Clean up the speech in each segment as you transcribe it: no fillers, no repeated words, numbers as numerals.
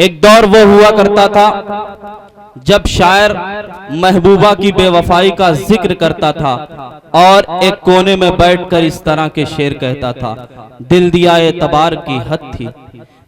एक दौर वो हुआ करता था जब शायर महबूबा की बेवफाई का जिक्र करता था और एक कोने में बैठकर इस तरह के शेर कहता था, दिल दिया एतबार की हद थी,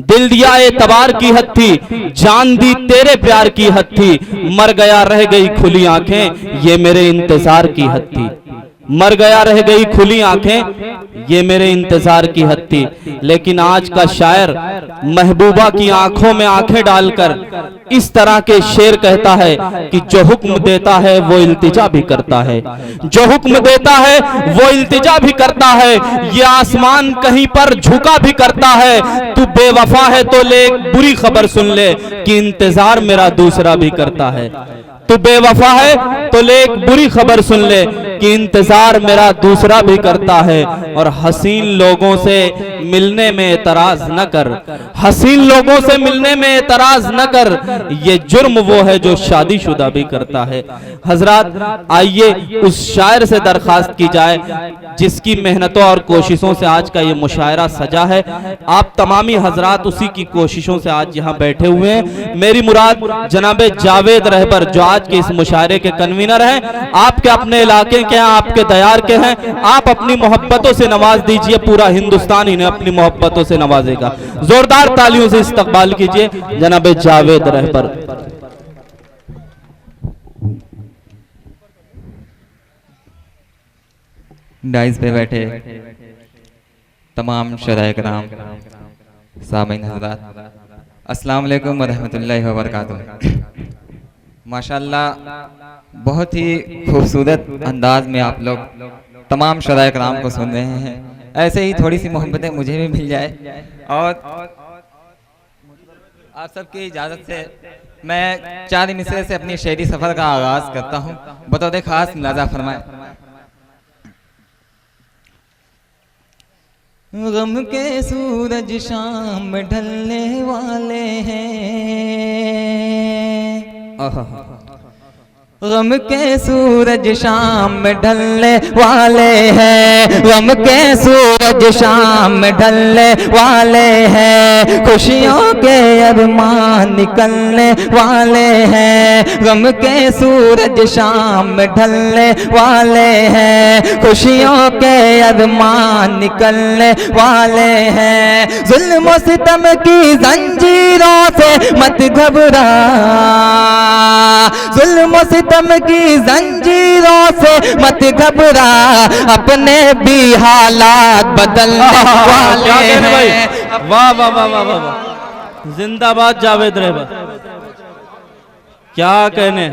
दिल दिया एतबार की हद थी, जान दी तेरे प्यार की हद थी, मर गया रह गई खुली आंखें ये मेरे इंतजार की हद थी, मर गया रह गई खुली आंखें ये मेरे इंतजार की हद थी। लेकिन आज का शायर महबूबा की आंखों में आंखें डालकर इस तरह के शेर कहता है कि जो हुक्म देता है वो इल्तिजा भी करता है, जो हुक्म देता है वो इल्तिजा भी करता है, ये आसमान कहीं पर झुका भी करता है, तू बेवफा है तो ले एक बुरी खबर सुन ले कि इंतजार मेरा दूसरा भी करता है, तू बेवफा है तो ले एक बुरी खबर सुन ले कि इंतजार मेरा दूसरा भी करता है। और हसीन लोगों से मिलने में एतराज न कर, हसीन लोगों से मिलने में एतराज न कर, ये जुर्म वो है जो शादीशुदा भी करता है। हजरात, आइए उस शायर से दरखास्त की जाए जिसकी मेहनतों और कोशिशों से आज का ये मुशायरा सजा है। आप तमामी हजरात उसी की कोशिशों से आज यहाँ बैठे हुए हैं। मेरी मुराद जनाब जावेद रहबर जो आज के इस मुशायरे के कन्वीनर हैं, आपके अपने इलाके के हैं, आपके दयार के हैं, आप अपनी मोहब्बतों से नवाज दीजिए, पूरा हिंदुस्तान इन्हें अपनी मोहब्बतों से नवाजेगा। जोरदार तालियों से इस्तकबाल कीजिए जनाब जावेद रहबर। डाइस पे बैठे तमाम शराए कराम, सामीन हज़रात, अस्सलाम वालेकुम व रहमतुल्लाहि व बरकातुहू। माशाअल्लाह बहुत ही खूबसूरत अंदाज में आप लोग तमाम शराए कराम को सुन रहे हैं। ऐसे ही थोड़ी सी मोहब्बतें मुझे भी मिल जाए और आप सबकी इजाज़त से मैं 4 मिसरे से अपनी शेरी सफ़र का आगाज़ करता हूँ। बतौर ख़ास मुलाज़ा फरमाएं। गम के सूरज शाम ढलने वाले हैं, गम के सूरज शाम ढलने वाले हैं, गम के सूरज शाम ढलने वाले हैं, खुशियों के अरमान निकलने वाले हैं, गम के सूरज शाम ढलने वाले हैं, खुशियों के अरमान निकलने वाले हैं। जुल्म सितम की जंजीरों से मत घबरा, जुल्म सितम की जंजीरों से मत घबरा, अपने भी हालात बदलने वाले हैं। वाह वाह वाह वाह वाह, जिंदाबाद जावेद रहबर, क्या कहने।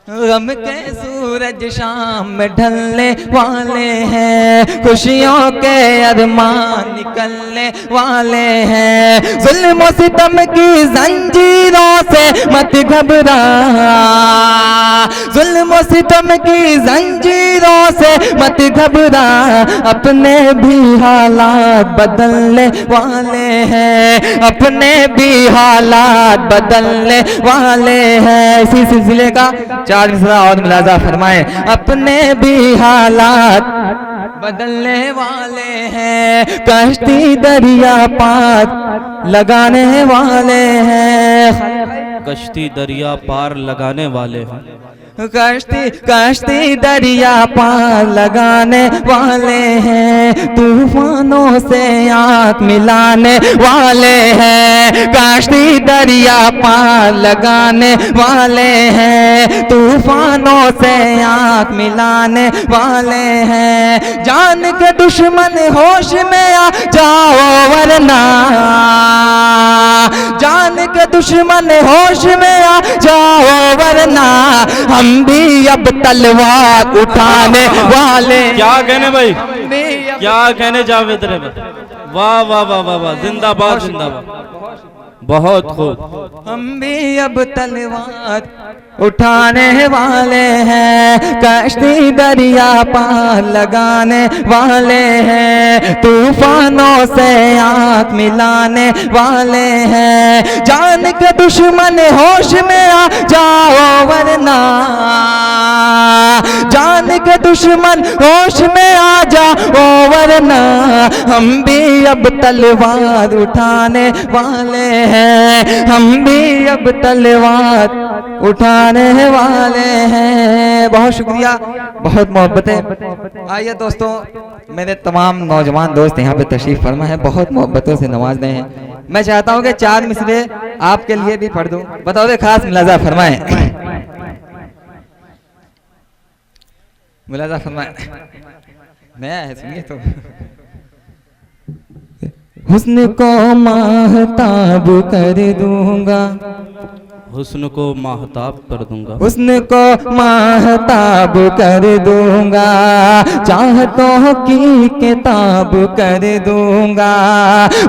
गम के सूरज शाम ढलने वाले हैं, खुशियों के अरमान निकलने वाले हैं, जुल्म सितम की जंजीरों से मत घबरा, जुल्म सितम की जंजीरों से मत घबरा, अपने भी हालात बदलने वाले हैं, अपने भी हालात बदलने वाले हैं। इसी सिलसिले का 4 मिसरा और मुलाजा फरमाएं। अपने भी हालात बदलने वाले हैं, कश्ती दरिया पार लगाने वाले हैं, कश्ती दरिया पार लगाने वाले हैं, कश्ती दरिया पार लगाने वाले हैं, तूफानों से आँख मिलाने वाले हैं, कश्ती दरिया पार लगाने वाले हैं, तूफानों से आँख मिलाने वाले हैं। जान के दुश्मन होश में आ जाओ वरना, जान के दुश्मन होश में आ जाओ वरना, हम भी अब तलवार उठाने वाले। क्या कहने भाई, क्या कहने जावेद रहबर, वाह वाह वाह वाह वाह, जिंदाबाद जिंदाबाद, बहुत खूब। हम भी अब तलवार उठाने वाले हैं, कश्ती दरिया पार लगाने वाले हैं, तूफानों से आँख मिलाने वाले हैं। जान के दुश्मन होश में आ जाओ वरना, जान के दुश्मन होश में आ जा ओ वरना हम भी अब तलवार उठाने वाले हैं, हम भी अब तलवार उठाने वाले हैं। बहुत शुक्रिया, बहुत मोहब्बतें। आइए दोस्तों, मेरे तमाम नौजवान दोस्त यहाँ पे तशरीफ फरमा है, बहुत मोहब्बतों से नवाज रहे हैं। मैं चाहता हूँ कि 4 मिसरे आपके लिए भी पढ़ दूँ, बताओ दे खास मुलाजा फरमाएं। मुलाजा फरमाएं, नया है सुनिए तो। हुस्न को महताब कर दूंगा, हुस्न को महताब कर दूंगा, हुस्न को महताब कर दूंगा, चाहतों की किताब कर दूंगा,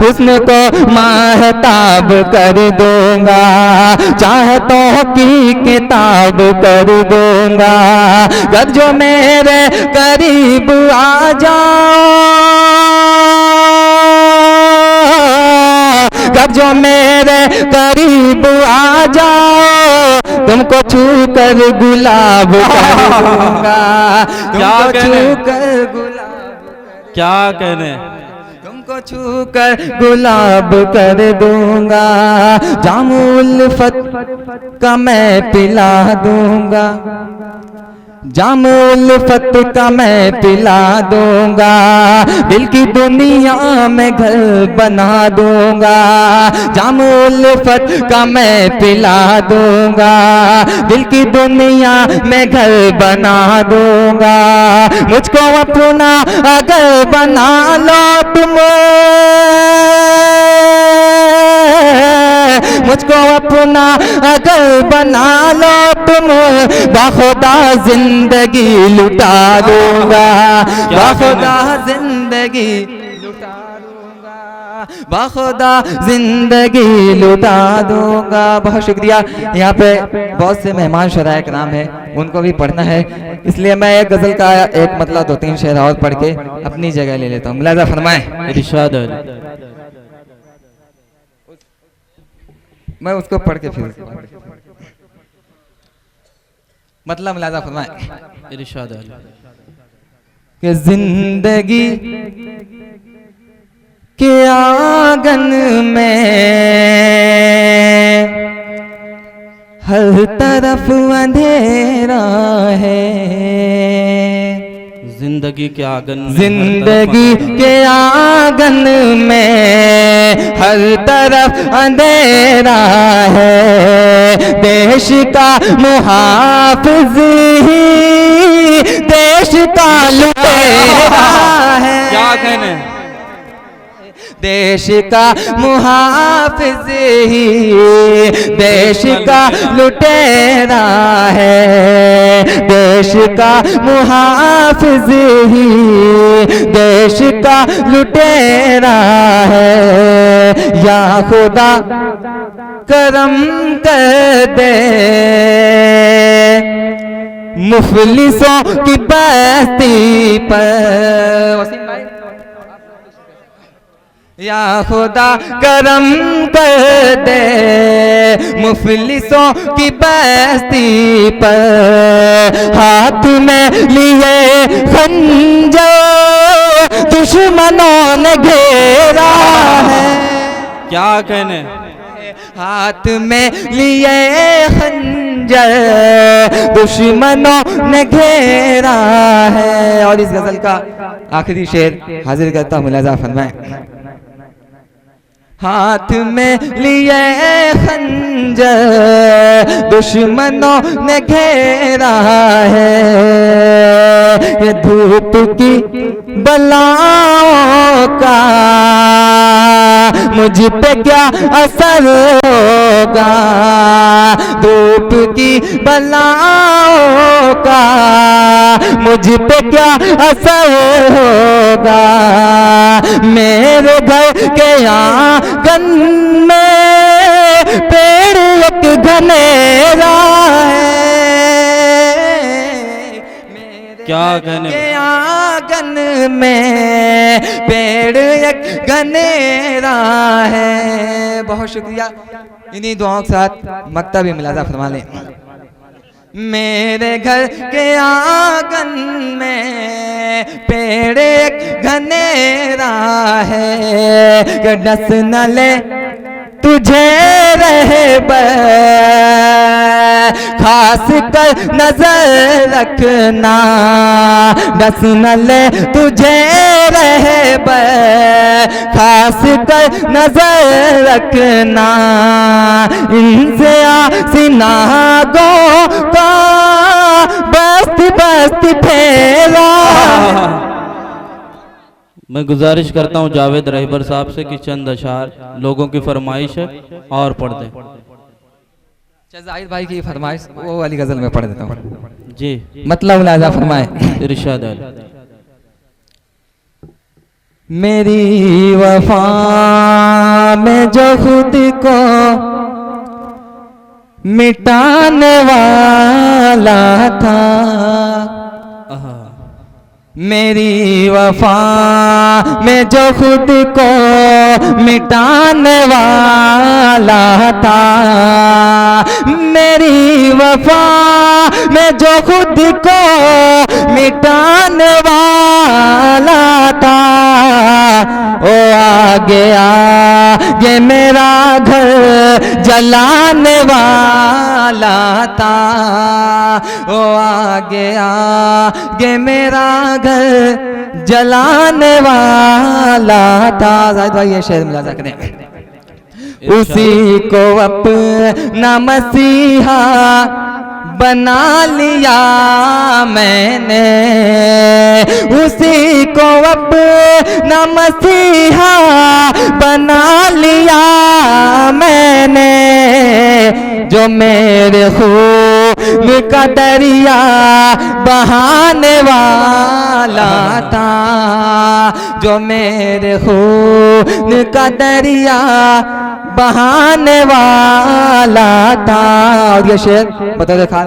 हुस्न को महताब कर दूंगा, चाहतों की किताब कर दूंगा। अगर जो मेरे करीब आ जाओ, अगर जो मेरे करीब आ जाओ, तुमको छू कर गुलाब कर दूंगा, तुमको छू कर गुलाब, क्या कहने, तुमको छू कर गुलाब कर दूंगा, जामु उल्फत का मैं पिला दूंगा, जाम उल्फत का मैं पिला दूंगा, दिल की दुनिया में घर बना दूंगा, जाम उल्फत का मैं पिला दूंगा, दिल की दुनिया में घर बना दूंगा। मुझको अपना अगर बना लो तुम, मुझको अपना अगर बना लो तुम, बाखुदा जिंदगी लुटा दूंगा, बाखुदा जिंदगी लुटा दूंगा, बाखुदा जिंदगी लुटा दूंगा। बहुत शुक्रिया। यहाँ पे बहुत से मेहमान शराय कराम है, उनको भी पढ़ना है, इसलिए मैं एक गजल का एक मतलब 2-3 शेर और पढ़ के अपनी जगह ले लेता हूँ। मुलाजा फरमाएं। इरशाद है, मैं उसको पढ़ के फिर मतलब मुलाजा फरमाएं। इरशाद है कि जिंदगी के आंगन में हर तरफ अंधेरा है, जिंदगी के आंगन में, जिंदगी के आंगन में हर तरफ अंधेरा है, देश का मुहाफिज ही देश का लुटेरा है। क्या कहने, देश का मुहाफिज ही देश का लुटेरा है, देश का मुहाफिज ही देश का लुटेरा है। या खुदा करम कर दे मुफलिसों की बस्ती पर, या खुदा करम कर दे मुफलिसों की बस्ती पर, हाथ में लिए खंजर दुश्मनों ने घेरा है। क्या कहने, हाथ में लिए खंजर दुश्मनों ने घेरा है। और इस गजल का आखिरी शेर हाजिर करता हूँ, मुलाजा फरमाएं। हाथ में लिए खंजर दुश्मनों ने घेरा है, ये धूप की बलाओं का मुझ पे क्या असर होगा, धूप की बलाओं का मुझ पे क्या असर होगा। मेरे घर के आंगन में पेड़ एक घनेरा है, क्या कहने, के आंगन में पेड़ एक घनेरा है। बहुत शुक्रिया। इन्हीं दुआओं के साथ मकतब मुलाजा फरमा लें। मेरे घर के आंगन में पेड़ एक घनेरा है कि डस न ले तुझे रहे खास कर नजर रखना, डस न ले तुझे रहे खास कर नजर रखना, इनसे आसिना गो का बस्ती बस्ती फेरा। मैं गुजारिश करता हूं जावेद रहबर साहब से कि चंद अशार लोगों की फरमाइश है और पढ़ दें। जाहिद भाई की फरमाइश वो वाली गजल में पढ़ देता हूँ जी, मतलब लाजा फरमाए। इरशाद है। मेरी वफा में जो खुद को मिटाने वाला था, मेरी वफा में जो खुद को मिटाने वाला था, मेरी वफा में जो खुद को मिटाने वाला था, ओ आ गया ये मेरा घर जलाने वाला था, ओ आ गया ये मेरा घर जलाने वाला था। जाहिद भाई ये शेर मिला सकते हैं। उसी को अपना मसीहा बना लिया मैंने, उसी को अपना मसीहा बना लिया मैंने, जो मेरे खून का दरिया बहाने वाला था, जो मेरे खून का दरिया बहाने वाला था। और ये शेर बता दे खान,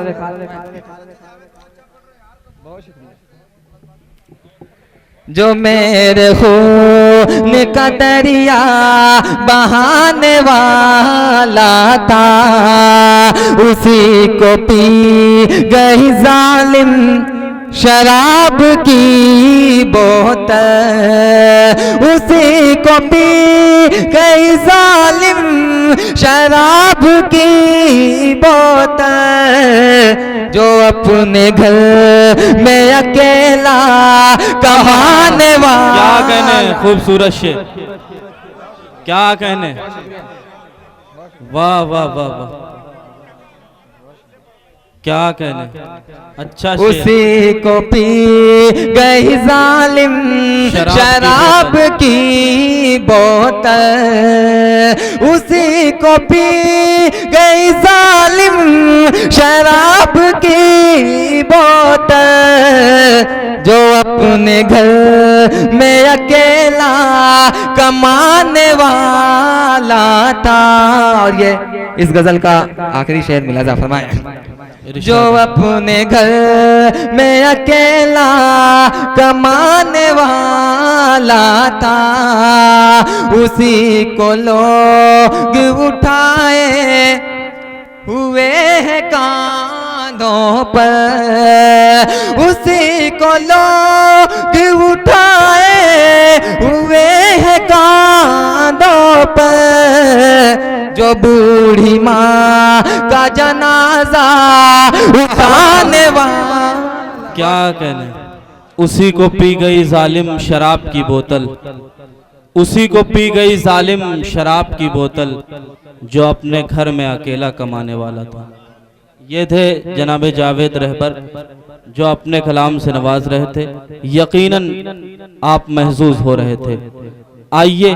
जो मेरे खून का दरिया बहाने वाला था, उसी को पी गई जालिम शराब की बोतल, उसी को पी गई जालिम शराब की बोतल, जो अपने घर में अकेला कमाने वाला। क्या कहने खूबसूरत शेर, क्या कहने, वाह वाह वाह वाह, क्या कहने, अच्छा शेर। उसी को पी गई जालिम शराब की बोतल, उसी को पी गई जालिम शराब की बोतल, जो अपने घर में अकेला कमाने वाला था। और ये इस गजल का आखिरी शेर मिला जा फरमाए। जो अपने घर में अकेला कमाने वाला था, उसी को लोग उठाए हुए हैं कांधों पर, उसी को लोग उठाए हुए हैं कांधों पर, जो बूढ़ी माँ का जनाजा उठाने वाला। क्या कहने, उसी को पी गई जालिम शराब की बोतल, उसी को पी गई जालिम शराब की बोतल, जो अपने घर में अकेला कमाने वाला था। ये थे जनाब जावेद रहबर जो अपने कलाम से नवाज रहे थे। यकीनन आप महजूज हो रहे थे। आइए